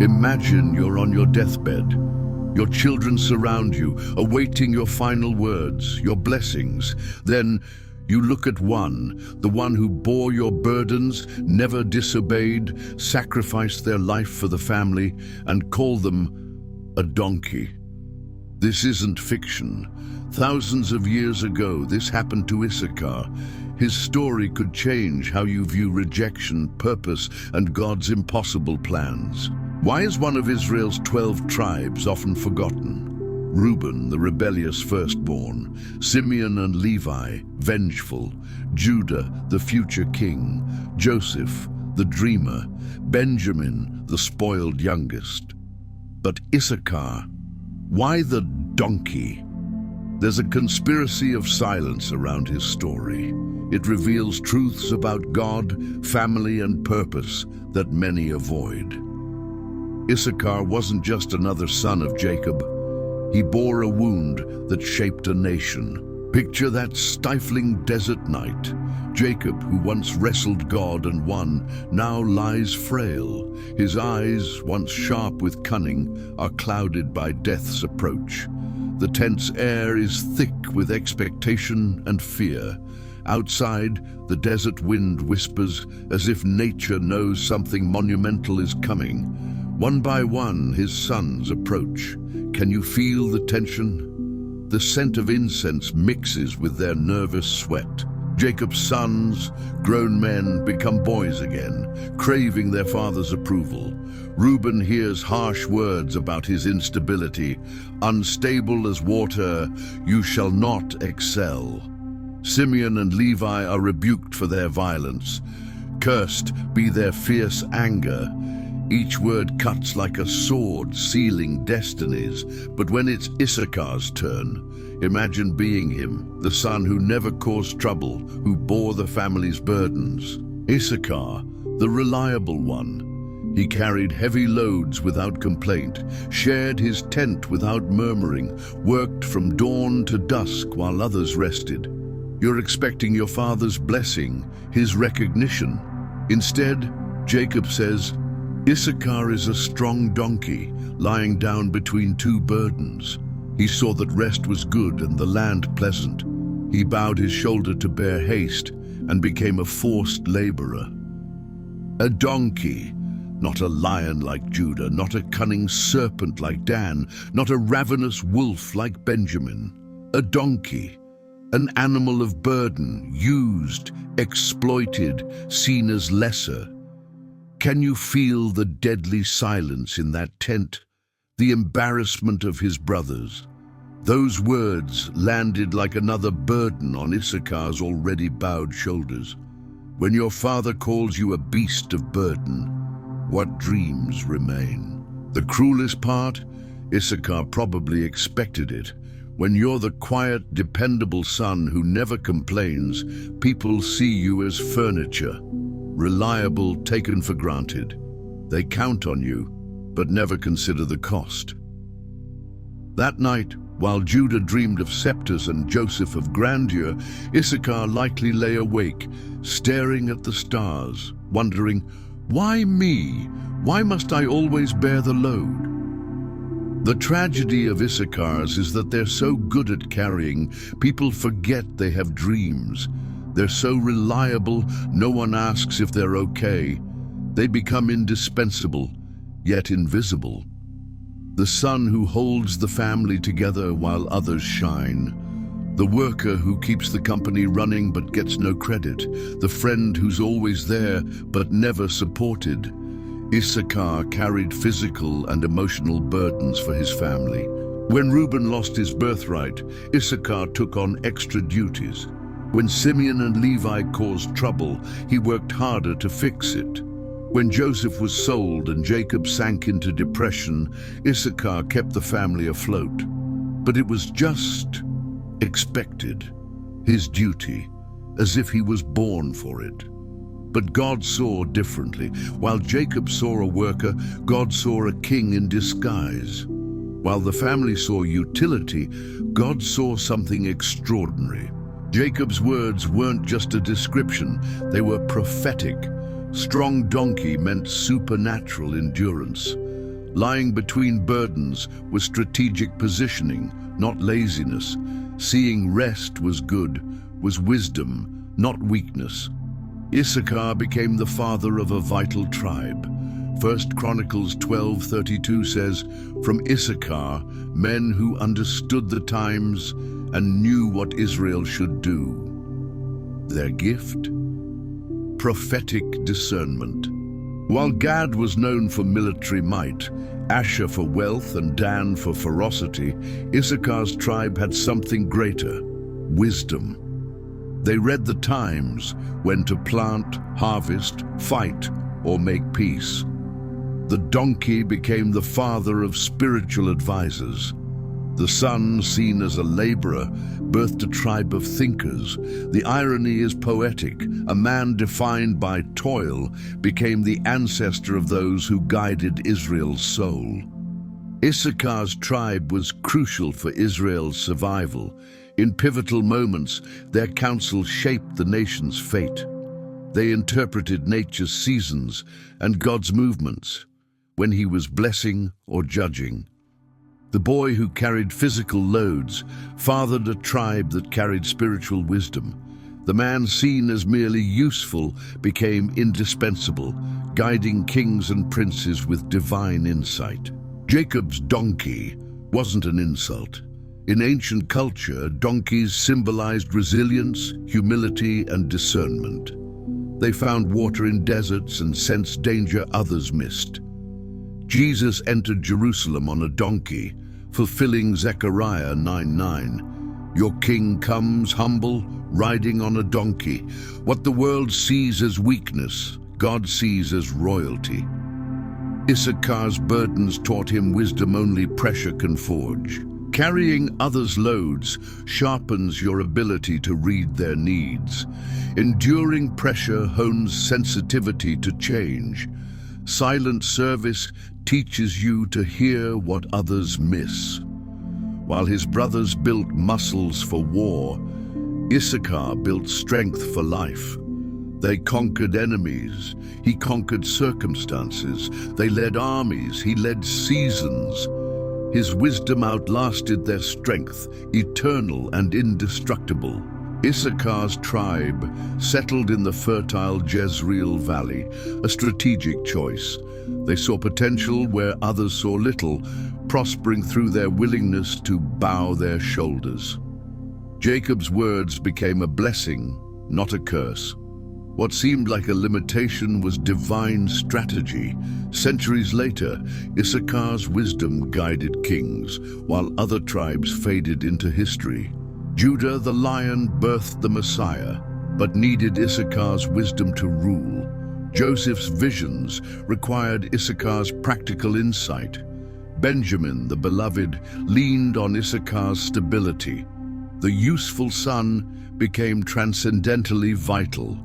Imagine you're on your deathbed. Your children surround you, awaiting your final words, your blessings. Then you look at the one who bore your burdens, never disobeyed, sacrificed their life for the family, and call them a donkey. This isn't fiction. Thousands of years ago, this happened to Issachar. His story could change how you view rejection, purpose, and God's impossible plans. Why is one of Israel's 12 tribes often forgotten? Reuben, the rebellious firstborn, Simeon and Levi, vengeful, Judah, the future king, Joseph, the dreamer, Benjamin, the spoiled youngest. But Issachar, why the donkey? There's a conspiracy of silence around his story. It reveals truths about God, family, and purpose that many avoid. Issachar wasn't just another son of Jacob. He bore a wound that shaped a nation. Picture that stifling desert night. Jacob, who once wrestled God and won, now lies frail. His eyes, once sharp with cunning, are clouded by death's approach. The tense air is thick with expectation and fear. Outside, the desert wind whispers as if nature knows something monumental is coming. One by one, his sons approach. Can you feel the tension? The scent of incense mixes with their nervous sweat. Jacob's sons, grown men, become boys again, craving their father's approval. Reuben hears harsh words about his instability. Unstable as water, you shall not excel. Simeon and Levi are rebuked for their violence. Cursed be their fierce anger. Each word cuts like a sword, sealing destinies. But when it's Issachar's turn, imagine being him, the son who never caused trouble, who bore the family's burdens. Issachar, the reliable one. He carried heavy loads without complaint, shared his tent without murmuring, worked from dawn to dusk while others rested. You're expecting your father's blessing, his recognition. Instead, Jacob says, Issachar is a strong donkey, lying down between two burdens. He saw that rest was good and the land pleasant. He bowed his shoulder to bear haste and became a forced laborer. A donkey, not a lion like Judah, not a cunning serpent like Dan, not a ravenous wolf like Benjamin. A donkey, an animal of burden, used, exploited, seen as lesser. Can you feel the deadly silence in that tent? The embarrassment of his brothers? Those words landed like another burden on Issachar's already bowed shoulders. When your father calls you a beast of burden, what dreams remain? The cruelest part? Issachar probably expected it. When you're the quiet, dependable son who never complains, people see you as furniture. Reliable, taken for granted. They count on you, but never consider the cost. That night, while Judah dreamed of scepters and Joseph of grandeur, Issachar likely lay awake, staring at the stars, wondering, why me? Why must I always bear the load? The tragedy of Issachar's is that they're so good at carrying, people forget they have dreams. They're so reliable, no one asks if they're okay. They become indispensable, yet invisible. The son who holds the family together while others shine. The worker who keeps the company running but gets no credit. The friend who's always there but never supported. Issachar carried physical and emotional burdens for his family. When Reuben lost his birthright, Issachar took on extra duties. When Simeon and Levi caused trouble, he worked harder to fix it. When Joseph was sold and Jacob sank into depression, Issachar kept the family afloat. But it was just expected, his duty, as if he was born for it. But God saw differently. While Jacob saw a worker, God saw a king in disguise. While the family saw utility, God saw something extraordinary. Jacob's words weren't just a description, they were prophetic. Strong donkey meant supernatural endurance. Lying between burdens was strategic positioning, not laziness. Seeing rest was good, was wisdom, not weakness. Issachar became the father of a vital tribe. 1 Chronicles 12:32 says, "From Issachar, men who understood the times and knew what Israel should do." Their gift? Prophetic discernment. While Gad was known for military might, Asher for wealth, and Dan for ferocity, Issachar's tribe had something greater: wisdom. They read the times, when to plant, harvest, fight, or make peace. The donkey became the father of spiritual advisors. The son, seen as a laborer, birthed a tribe of thinkers. The irony is poetic. A man defined by toil became the ancestor of those who guided Israel's soul. Issachar's tribe was crucial for Israel's survival. In pivotal moments, their counsel shaped the nation's fate. They interpreted nature's seasons and God's movements, when he was blessing or judging. The boy who carried physical loads fathered a tribe that carried spiritual wisdom. The man seen as merely useful became indispensable, guiding kings and princes with divine insight. Jacob's donkey wasn't an insult. In ancient culture, donkeys symbolized resilience, humility, and discernment. They found water in deserts and sensed danger others missed. Jesus entered Jerusalem on a donkey, fulfilling Zechariah 9:9. Your king comes humble, riding on a donkey. What the world sees as weakness, God sees as royalty. Issachar's burdens taught him wisdom only pressure can forge. Carrying others' loads sharpens your ability to read their needs. Enduring pressure hones sensitivity to change. Silent service teaches you to hear what others miss. While his brothers built muscles for war, Issachar built strength for life. They conquered enemies, he conquered circumstances. They led armies, he led seasons. His wisdom outlasted their strength, eternal and indestructible. Issachar's tribe settled in the fertile Jezreel Valley, a strategic choice. They saw potential where others saw little, prospering through their willingness to bow their shoulders. Jacob's words became a blessing, not a curse. What seemed like a limitation was divine strategy. Centuries later, Issachar's wisdom guided kings, while other tribes faded into history. Judah, the lion, birthed the Messiah, but needed Issachar's wisdom to rule. Joseph's visions required Issachar's practical insight. Benjamin, the beloved, leaned on Issachar's stability. The useful son became transcendentally vital.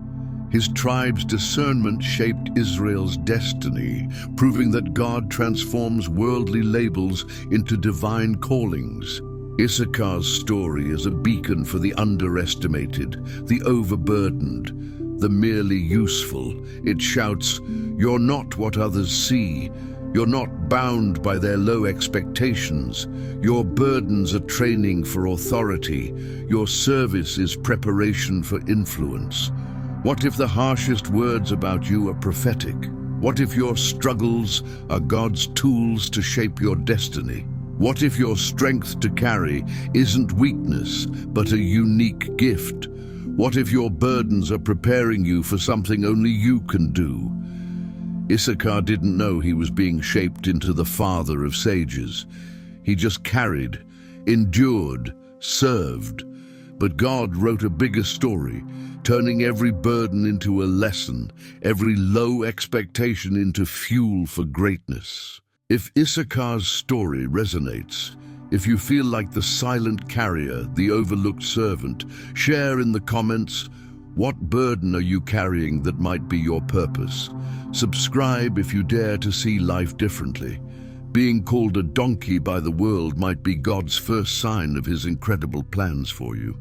His tribe's discernment shaped Israel's destiny, proving that God transforms worldly labels into divine callings. Issachar's story is a beacon for the underestimated, the overburdened, the merely useful. It shouts, "You're not what others see. You're not bound by their low expectations. Your burdens are training for authority. Your service is preparation for influence." What if the harshest words about you are prophetic? What if your struggles are God's tools to shape your destiny? What if your strength to carry isn't weakness, but a unique gift? What if your burdens are preparing you for something only you can do? Issachar didn't know he was being shaped into the father of sages. He just carried, endured, served. But God wrote a bigger story, turning every burden into a lesson, every low expectation into fuel for greatness. If Issachar's story resonates, if you feel like the silent carrier, the overlooked servant, share in the comments, what burden are you carrying that might be your purpose? Subscribe if you dare to see life differently. Being called a donkey by the world might be God's first sign of his incredible plans for you.